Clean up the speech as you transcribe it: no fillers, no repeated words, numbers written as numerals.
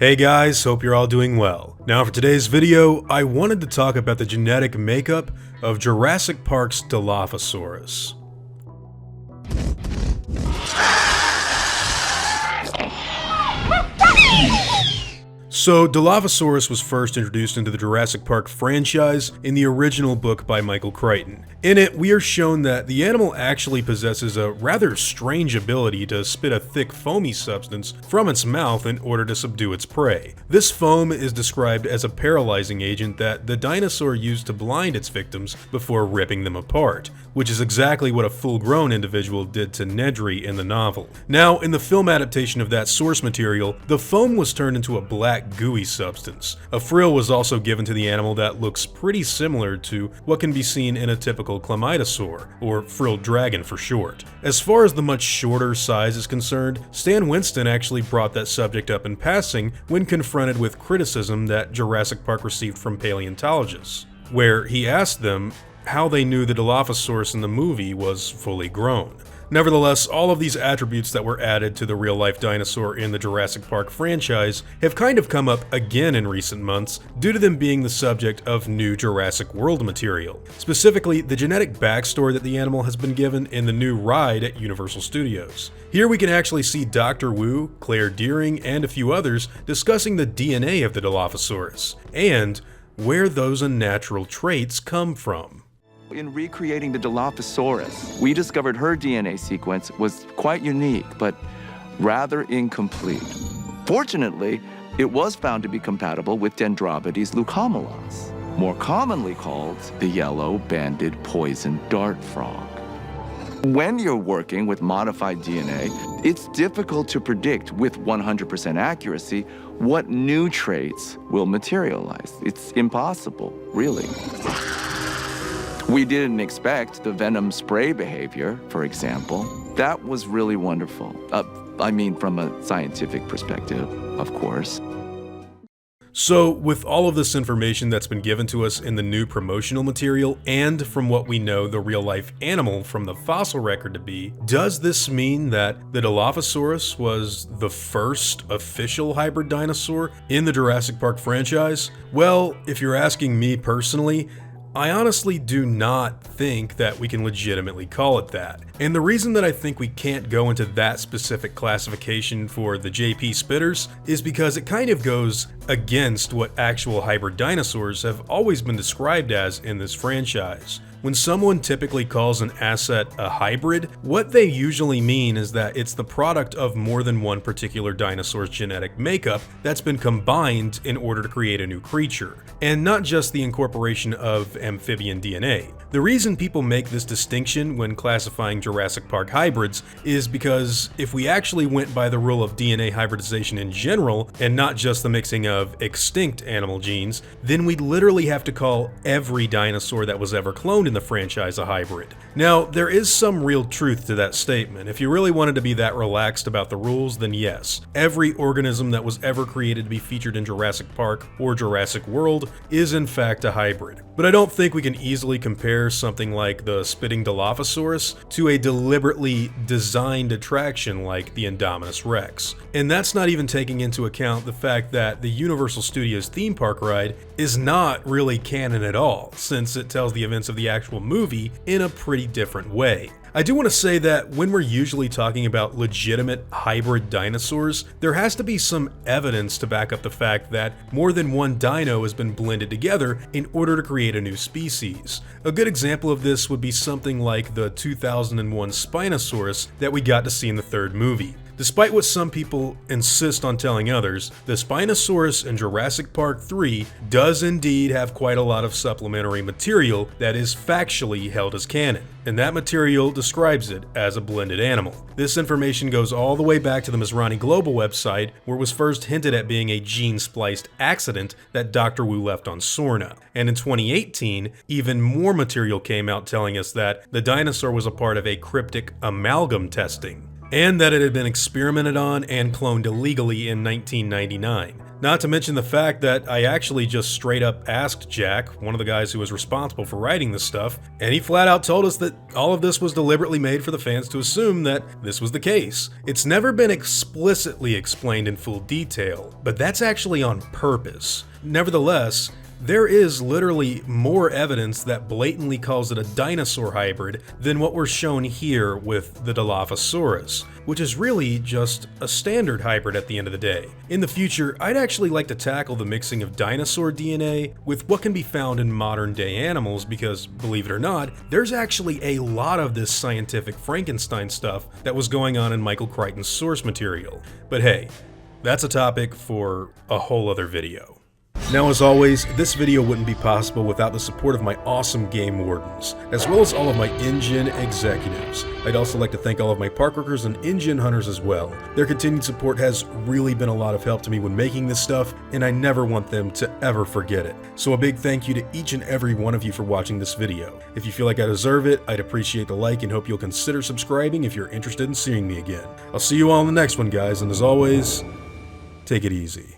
Hey guys, hope you're all doing well. Now for today's video, I wanted to talk about the genetic makeup of Jurassic Park's Dilophosaurus. So, Dilophosaurus was first introduced into the Jurassic Park franchise in the original book by Michael Crichton. In it, we are shown that the animal actually possesses a rather strange ability to spit a thick foamy substance from its mouth in order to subdue its prey. This foam is described as a paralyzing agent that the dinosaur used to blind its victims before ripping them apart, which is exactly what a full-grown individual did to Nedry in the novel. Now, in the film adaptation of that source material, the foam was turned into a black gooey substance. A frill was also given to the animal that looks pretty similar to what can be seen in a typical chlamydosaur, or frilled dragon for short. As far as the much shorter size is concerned, Stan Winston actually brought that subject up in passing when confronted with criticism that Jurassic Park received from paleontologists, where he asked them how they knew the Dilophosaurus in the movie was fully grown. Nevertheless, all of these attributes that were added to the real-life dinosaur in the Jurassic Park franchise have kind of come up again in recent months due to them being the subject of new Jurassic World material. Specifically, the genetic backstory that the animal has been given in the new ride at Universal Studios. Here we can actually see Dr. Wu, Claire Dearing, and a few others discussing the DNA of the Dilophosaurus, and where those unnatural traits come from. In recreating the Dilophosaurus, we discovered her DNA sequence was quite unique, but rather incomplete. Fortunately, it was found to be compatible with Dendrobides leucomelas, more commonly called the yellow-banded poison dart frog. When you're working with modified DNA, it's difficult to predict with 100% accuracy what new traits will materialize. It's impossible, really. We didn't expect the venom spray behavior, for example. That was really wonderful. I mean, from a scientific perspective, of course. So, with all of this information that's been given to us in the new promotional material, and from what we know the real-life animal from the fossil record to be, does this mean that the Dilophosaurus was the first official hybrid dinosaur in the Jurassic Park franchise? Well, if you're asking me personally, I honestly do not think that we can legitimately call it that. And the reason that I think we can't go into that specific classification for the JP Spitters is because it kind of goes against what actual hybrid dinosaurs have always been described as in this franchise. When someone typically calls an asset a hybrid, what they usually mean is that it's the product of more than one particular dinosaur's genetic makeup that's been combined in order to create a new creature, and not just the incorporation of amphibian DNA. The reason people make this distinction when classifying Jurassic Park hybrids is because if we actually went by the rule of DNA hybridization in general, and not just the mixing of extinct animal genes, then we'd literally have to call every dinosaur that was ever cloned in the franchise a hybrid. Now, there is some real truth to that statement. If you really wanted to be that relaxed about the rules, then yes, every organism that was ever created to be featured in Jurassic Park or Jurassic World is in fact a hybrid. But I don't think we can easily compare something like the spitting Dilophosaurus to a deliberately designed attraction like the Indominus Rex. And that's not even taking into account the fact that the Universal Studios theme park ride is not really canon at all, since it tells the events of the actual movie in a pretty different way. I do want to say that when we're usually talking about legitimate hybrid dinosaurs, there has to be some evidence to back up the fact that more than one dino has been blended together in order to create a new species. A good example of this would be something like the 2001 Spinosaurus that we got to see in the third movie. Despite what some people insist on telling others, the Spinosaurus in Jurassic Park 3 does indeed have quite a lot of supplementary material that is factually held as canon, and that material describes it as a blended animal. This information goes all the way back to the Masrani Global website, where it was first hinted at being a gene-spliced accident that Dr. Wu left on Sorna. And in 2018, even more material came out telling us that the dinosaur was a part of a cryptic amalgam testing, and that it had been experimented on and cloned illegally in 1999. Not to mention the fact that I actually just straight up asked Jack, one of the guys who was responsible for writing this stuff, and he flat out told us that all of this was deliberately made for the fans to assume that this was the case. It's never been explicitly explained in full detail, but that's actually on purpose. Nevertheless, there is literally more evidence that blatantly calls it a dinosaur hybrid than what we're shown here with the Dilophosaurus, which is really just a standard hybrid at the end of the day. In the future, I'd actually like to tackle the mixing of dinosaur DNA with what can be found in modern day animals because, believe it or not, there's actually a lot of this scientific Frankenstein stuff that was going on in Michael Crichton's source material. But hey, that's a topic for a whole other video. Now, as always, this video wouldn't be possible without the support of my awesome game wardens, as well as all of my InGen executives. I'd also like to thank all of my park workers and InGen hunters as well. Their continued support has really been a lot of help to me when making this stuff, and I never want them to ever forget it. So a big thank you to each and every one of you for watching this video. If you feel like I deserve it, I'd appreciate the like and hope you'll consider subscribing if you're interested in seeing me again. I'll see you all in the next one, guys, and as always, take it easy.